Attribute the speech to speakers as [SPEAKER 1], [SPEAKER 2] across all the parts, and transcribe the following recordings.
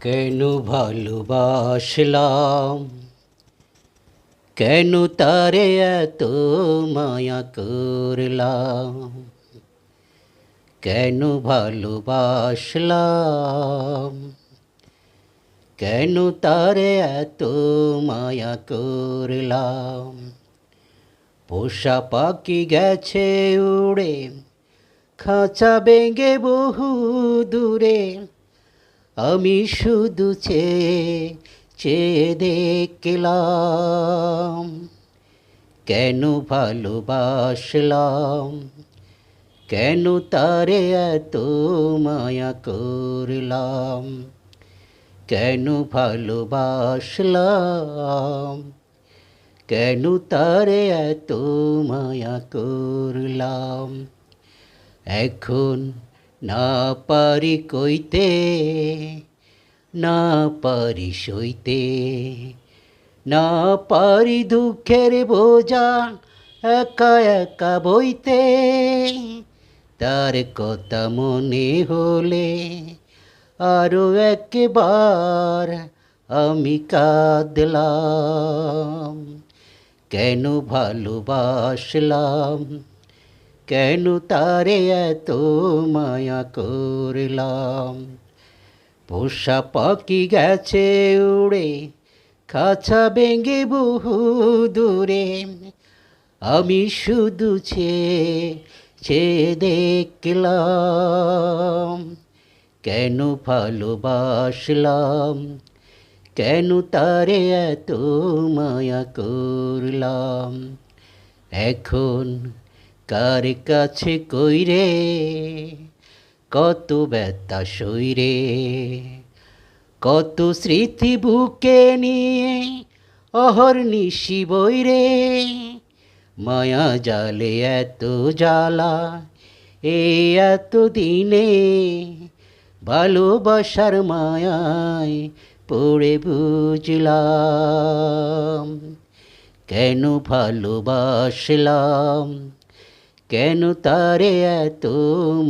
[SPEAKER 1] কেন ভালোবাসলাম, কেন তারে এত মায়া করলাম। কেন ভালোবাসলাম, কেন তারে এত মায়া করলাম। পোষা পাখি গেছে উড়ে, খাঁচা ভেঙে বহু দূরে। আমি শুধু চেয়ে চেয়ে দেখলাম। কেন ভালোবাসলাম, কেন তারে এত মায়া করলাম। কেন ভালোবাসলাম, কেন তারে এত মায়া করলাম। এখন না পারি কইতে, না পারি সইতে, না পারি দুঃখের বোঝা একা একা বইতে। তার কথা মনে হলে আরো একবার আমি কাঁদলাম। কেন ভালোবাসলাম, কেন তারে এত মায়া করলাম। পোষা পাখি গেছে উড়ে, খাঁচা ভেঙে বহু দূরে। আমি শুধু চেয়ে চেয়ে দেখলাম। কেন ভালোবাসলাম, কেন তারে এত মায়া করলাম। এখন কার কাছে কইরে কত ব্যথা সইরে, কত স্মৃতি বুকে নিয়ে অহর্নিশি বইরে। মায়া জালে এত জ্বালা এই এত দিনে, ভালোবাসার মায়ায় পড়ে বুঝলাম। কেন ভালোবাসলাম, কেন তারে এত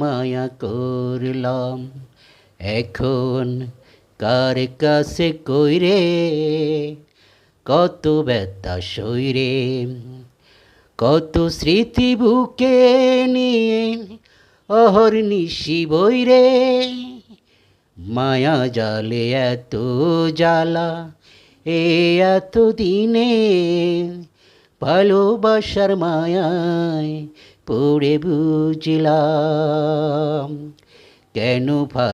[SPEAKER 1] মায়া করলাম। এখন কার কাছে কইরে কত ব্যথা সইরে, কত স্মৃতি বুকে নিয়ে অহর্নিশি বইরে। মায়া জালে এত জ্বালা এ এত দিনে, ভালোবাসার মায়ায় পড়ে বুঝলাম। কেন